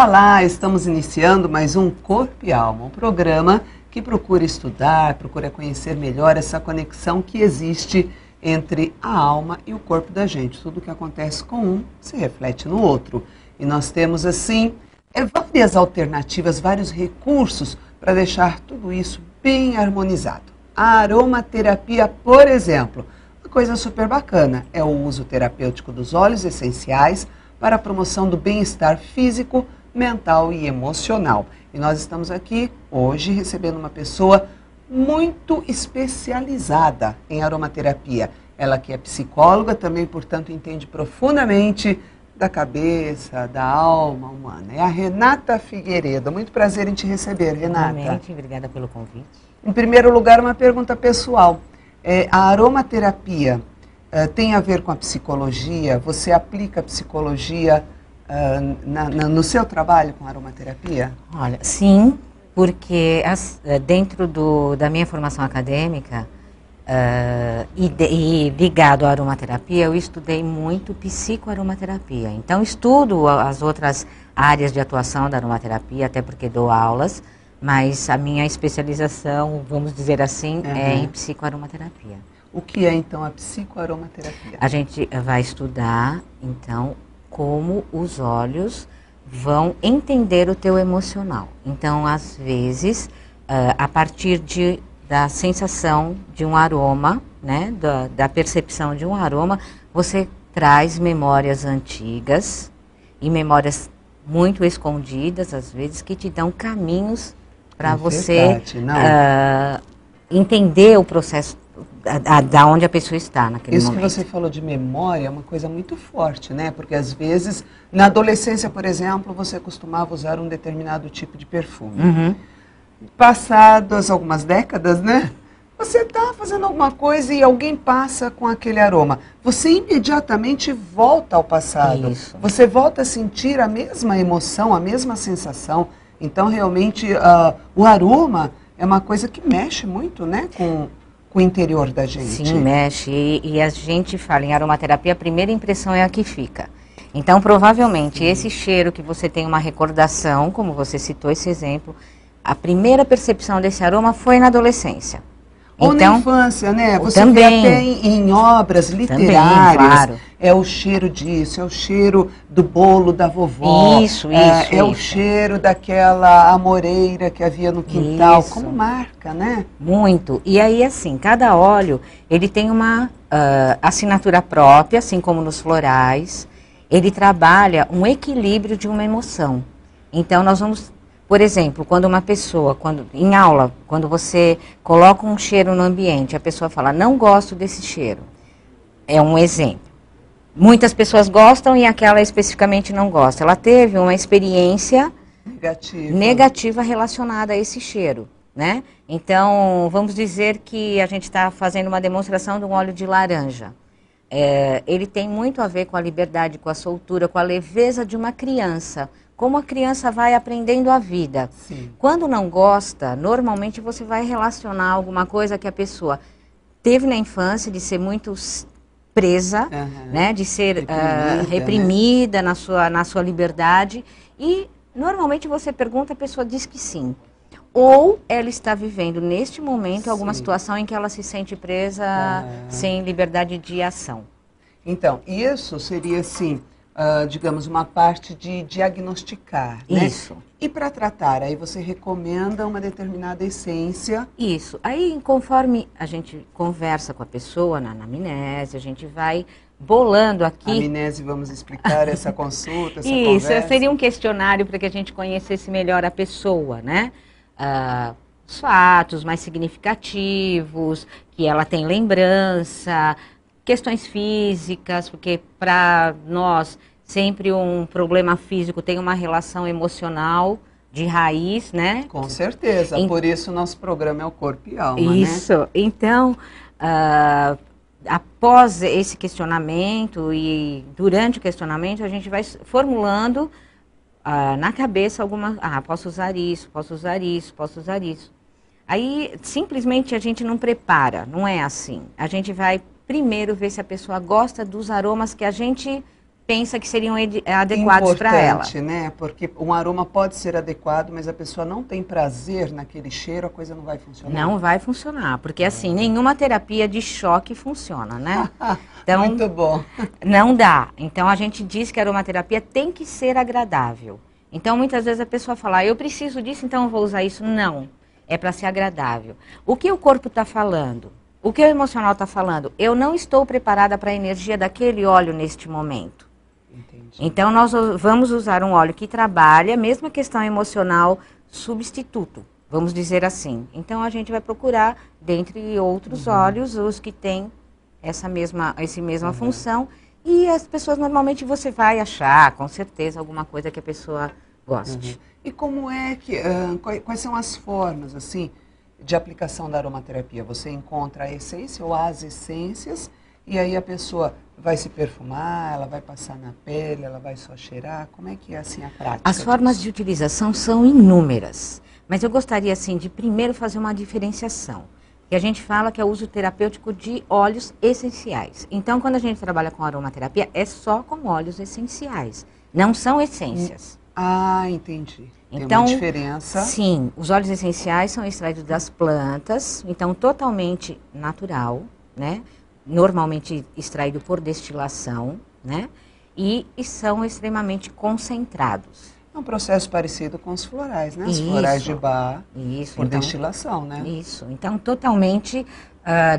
Olá, estamos iniciando mais um Corpo e Alma, um programa que procura estudar, procura conhecer melhor essa conexão que existe entre a alma e o corpo da gente. Tudo que acontece com um se reflete no outro. E nós temos, assim, várias alternativas, vários recursos para deixar tudo isso bem harmonizado. A aromaterapia, por exemplo, uma coisa super bacana é o uso terapêutico dos óleos essenciais para a promoção do bem-estar físico, mental e emocional. E nós estamos aqui hoje recebendo uma pessoa muito especializada em aromaterapia. Ela que é psicóloga, também, portanto, entende profundamente da cabeça, da alma humana. É a Renata Figueiredo. Muito prazer em te receber, Renata. Realmente, obrigada pelo convite. Em primeiro lugar, uma pergunta pessoal. A aromaterapia tem a ver com a psicologia? Você aplica a psicologia no seu trabalho com aromaterapia? Olha, sim, porque dentro da minha formação acadêmica e ligado à aromaterapia, eu estudei muito psicoaromaterapia. Então, estudo as outras áreas de atuação da aromaterapia, até porque dou aulas, mas a minha especialização, vamos dizer assim, é em psicoaromaterapia. O que é, então, a psicoaromaterapia? A gente vai estudar, então, como os olhos vão entender o teu emocional. Então, às vezes, a partir da sensação de um aroma, né, da percepção de um aroma, você traz memórias antigas e memórias muito escondidas, às vezes, que te dão caminhos para você entender o processo da onde a pessoa está naquele momento. Isso que você falou de memória é uma coisa muito forte, né? Porque às vezes, na adolescência, por exemplo, você costumava usar um determinado tipo de perfume. Passadas algumas décadas, né? Você está fazendo alguma coisa e alguém passa com aquele aroma. Você imediatamente volta ao passado. Isso. Você volta a sentir a mesma emoção, a mesma sensação. Então, realmente, o aroma é uma coisa que mexe muito, né? Com o interior da gente. Sim, mexe. E a gente fala em aromaterapia, a primeira impressão é a que fica. Então, provavelmente, esse cheiro que você tem uma recordação, como você citou esse exemplo, a primeira percepção desse aroma foi na adolescência. Ou então, na infância, né? Você também, vê até em obras literárias. Também, claro. É o cheiro disso, é o cheiro do bolo da vovó. É o cheiro daquela amoreira que havia no quintal. Isso. Como marca, né? Muito. E aí, assim, cada óleo, ele tem uma assinatura própria, assim como nos florais. Ele trabalha um equilíbrio de uma emoção. Então, nós vamos... Por exemplo, quando uma pessoa, em aula, quando você coloca um cheiro no ambiente, a pessoa fala, não gosto desse cheiro. É um exemplo. Muitas pessoas gostam e aquela especificamente não gosta. Ela teve uma experiência negativa relacionada a esse cheiro, né? Então, vamos dizer que a gente está fazendo uma demonstração de um óleo de laranja. Ele tem muito a ver com a liberdade, com a soltura, com a leveza de uma criança. Como a criança vai aprendendo a vida. Sim. Quando não gosta, normalmente você vai relacionar alguma coisa que a pessoa teve na infância, de ser muito presa, né, de ser reprimida, né, na sua liberdade. E normalmente você pergunta, a pessoa diz que sim. Ou ela está vivendo neste momento alguma situação em que ela se sente presa, sem liberdade de ação. Então, isso seria assim... digamos, uma parte de diagnosticar, né? Isso. E para tratar, aí você recomenda uma determinada essência. Isso. Aí, conforme a gente conversa com a pessoa na anamnese, a gente vai bolando aqui... Anamnese, vamos explicar essa consulta, essa Isso, conversa. Seria um questionário para que a gente conhecesse melhor a pessoa, né? Os fatos mais significativos, que ela tem lembrança... Questões físicas, porque para nós sempre um problema físico tem uma relação emocional de raiz, né? Com certeza, por isso nosso programa é o Corpo e Alma, isso. Né? Então, após esse questionamento e durante o questionamento, a gente vai formulando na cabeça alguma... posso usar isso, posso usar isso, posso usar isso. Aí, simplesmente, a gente não prepara, não é assim. A gente vai... Primeiro, ver se a pessoa gosta dos aromas que a gente pensa que seriam adequados para ela. Importante, né? Porque um aroma pode ser adequado, mas a pessoa não tem prazer naquele cheiro, a coisa não vai funcionar. Não vai funcionar, porque assim, nenhuma terapia de choque funciona, né? Então, muito bom. Não dá. Então, a gente diz que a aromaterapia tem que ser agradável. Então, muitas vezes a pessoa fala, eu preciso disso, então eu vou usar isso. Não, é para ser agradável. O que o corpo está falando? O que o emocional está falando? Eu não estou preparada para a energia daquele óleo neste momento. Entendi. Então, nós vamos usar um óleo que trabalha, mesmo a questão emocional, substituto, vamos dizer assim. Então, a gente vai procurar, dentre outros óleos, os que têm essa mesma função. E as pessoas, normalmente, você vai achar, com certeza, alguma coisa que a pessoa goste. E como é que, quais são as formas, assim, de aplicação da aromaterapia? Você encontra a essência ou as essências, e aí a pessoa vai se perfumar, ela vai passar na pele, ela vai só cheirar? Como é que é, assim, a prática As formas de utilização são inúmeras, mas eu gostaria, assim, de primeiro fazer uma diferenciação. Que a gente fala que é o uso terapêutico de óleos essenciais. Então, quando a gente trabalha com aromaterapia, é só com óleos essenciais, não são essências. Ah, entendi. Tem Então, uma diferença. Sim, os óleos essenciais são extraídos das plantas, então totalmente natural, né? Normalmente extraído por destilação, né? E são extremamente concentrados. É um processo parecido com os florais, né? Os Isso. florais de bar, Isso, por então, destilação, né? Isso, então totalmente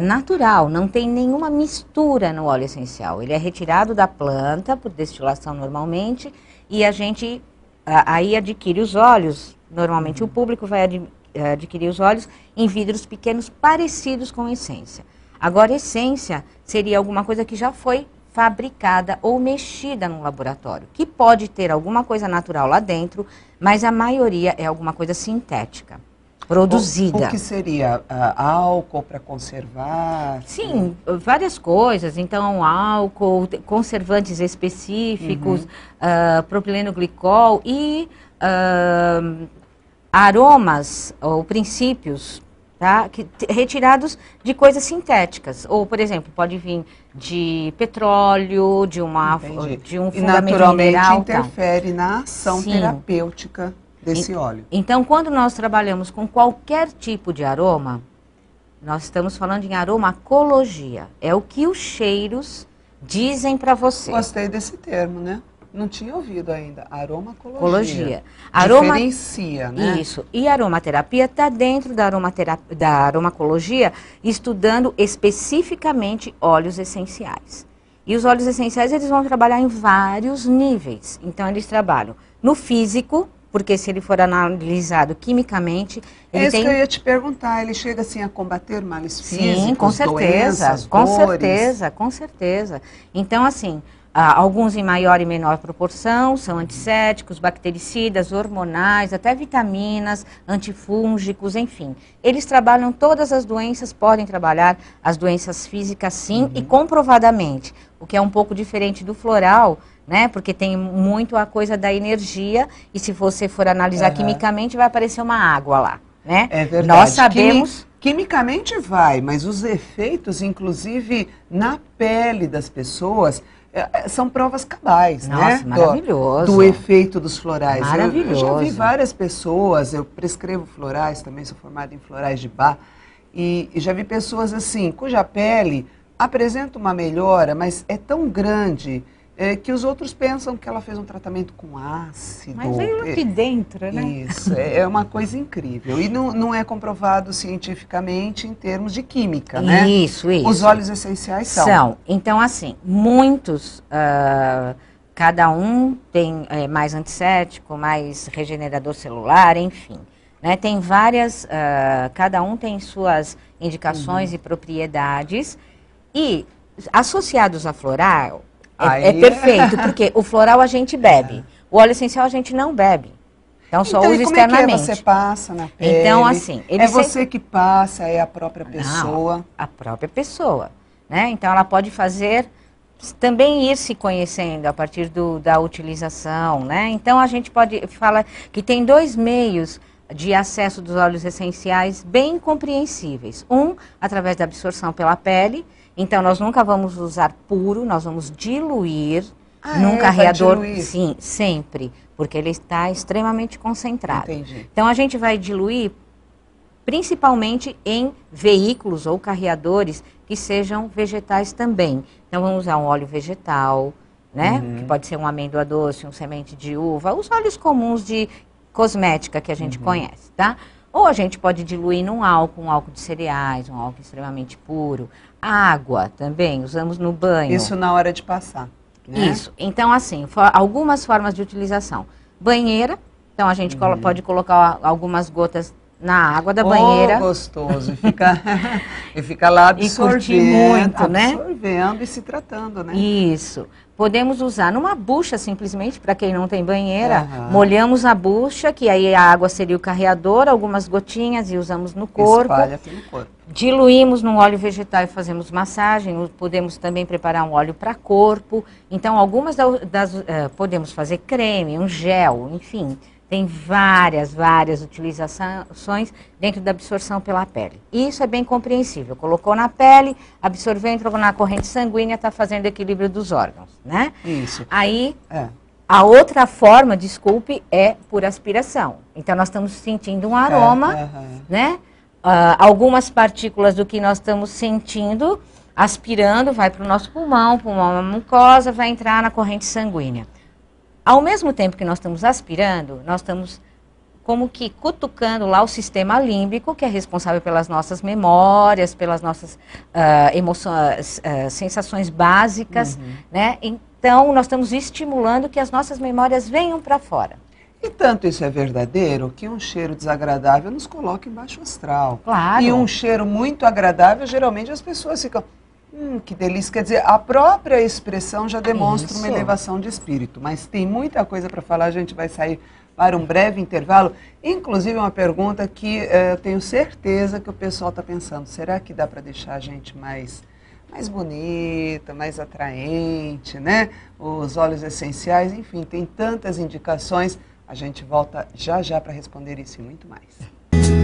natural, não tem nenhuma mistura no óleo essencial. Ele é retirado da planta por destilação normalmente e a gente aí adquire os óleos, normalmente o público vai adquirir os óleos em vidros pequenos parecidos com essência. Agora, essência seria alguma coisa que já foi fabricada ou mexida no laboratório, que pode ter alguma coisa natural lá dentro, mas a maioria é alguma coisa sintética, produzida. O que seria álcool para conservar? Sim, várias coisas. Então, álcool, conservantes específicos, propileno glicol e aromas ou princípios, tá? Retirados de coisas sintéticas. Ou, por exemplo, pode vir de petróleo, de um fundamento e naturalmente mineral. Interfere na ação Sim. terapêutica desse óleo. Então, quando nós trabalhamos com qualquer tipo de aroma, nós estamos falando em aromacologia. É o que os cheiros dizem para você. Gostei desse termo, né? Não tinha ouvido ainda. Cologia. Diferencia, né? Isso. E a aromaterapia está dentro da aromacologia, estudando especificamente óleos essenciais. E os óleos essenciais, eles vão trabalhar em vários níveis. Então, eles trabalham no físico, porque se ele for analisado quimicamente, ele isso tem... que eu ia te perguntar, ele chega assim a combater males físicos, Sim, com certeza, doenças, com dores. certeza, com certeza. Então, assim, alguns em maior e menor proporção, são antissépticos, bactericidas, hormonais, até vitaminas, antifúngicos, enfim. Eles trabalham todas as doenças, podem trabalhar as doenças físicas sim, e comprovadamente, o que é um pouco diferente do floral, né? Porque tem muito a coisa da energia e se você for analisar quimicamente vai aparecer uma água lá, né? É verdade. Nós sabemos... Quimicamente vai, mas os efeitos, inclusive na pele das pessoas, são provas cabais, né? Nossa, maravilhoso. Do efeito dos florais. Maravilhoso. Eu já vi várias pessoas, eu prescrevo florais também, sou formada em florais de bar, e já vi pessoas assim, cuja pele apresenta uma melhora, mas é tão grande que os outros pensam que ela fez um tratamento com ácido. Mas veio aqui dentro, né? Isso, é uma coisa incrível. E não é comprovado cientificamente em termos de química, né? Isso. Os óleos essenciais são. São. Então, assim, muitos, cada um tem mais antisséptico, mais regenerador celular, enfim. Né? Tem várias, cada um tem suas indicações e propriedades. E, associados a floral, é perfeito, porque o floral a gente bebe, o óleo essencial a gente não bebe. Então, só usa externamente. É que você passa na pele? Então, assim... você que passa, é a própria pessoa? Não, a própria pessoa, né? Então, ela pode fazer, também ir se conhecendo a partir da utilização, né? Então, a gente fala que tem dois meios de acesso dos óleos essenciais bem compreensíveis. Um, através da absorção pela pele. Então, nós nunca vamos usar puro, nós vamos diluir, num carreador, vai diluir? sim, sempre, porque ele está extremamente concentrado. Entendi. Então a gente vai diluir principalmente em veículos ou carreadores que sejam vegetais também. Então vamos usar um óleo vegetal, né? Que pode ser uma amêndoa doce, um semente de uva, os óleos comuns de cosmética que a gente conhece, tá? Ou a gente pode diluir num álcool, um álcool de cereais, um álcool extremamente puro. Água também, usamos no banho. Isso na hora de passar, né? Isso. Então, assim, algumas formas de utilização. Banheira, então a gente pode colocar algumas gotas na água da banheira. Gostoso. E fica lá absorvendo. E curtir muito, né? Absorvendo e se tratando, né? Isso. Podemos usar numa bucha, simplesmente, para quem não tem banheira. Molhamos a bucha, que aí a água seria o carreador, algumas gotinhas e usamos no corpo. Espalha pelo corpo. Diluímos num óleo vegetal e fazemos massagem. Podemos também preparar um óleo para corpo. Então, algumas podemos fazer creme, um gel, enfim. Tem várias utilizações dentro da absorção pela pele. Isso é bem compreensível. Colocou na pele, absorveu, entrou na corrente sanguínea, está fazendo equilíbrio dos órgãos, né? Isso. Aí, a outra forma, desculpe, é por aspiração. Então, nós estamos sentindo um aroma, né? Algumas partículas do que nós estamos sentindo, aspirando, vai para o nosso pulmão, uma mucosa, vai entrar na corrente sanguínea. Ao mesmo tempo que nós estamos aspirando, nós estamos como que cutucando lá o sistema límbico, que é responsável pelas nossas memórias, pelas nossas emoções, sensações básicas, né? Então, nós estamos estimulando que as nossas memórias venham para fora. E tanto isso é verdadeiro que um cheiro desagradável nos coloca em baixo astral. Claro. E um cheiro muito agradável, geralmente as pessoas ficam... que delícia. Quer dizer, a própria expressão já demonstra uma elevação de espírito. Mas tem muita coisa para falar, a gente vai sair para um breve intervalo. Inclusive uma pergunta que eu tenho certeza que o pessoal está pensando. Será que dá para deixar a gente mais bonita, mais atraente, né? Os óleos essenciais, enfim, tem tantas indicações. A gente volta já para responder isso e muito mais.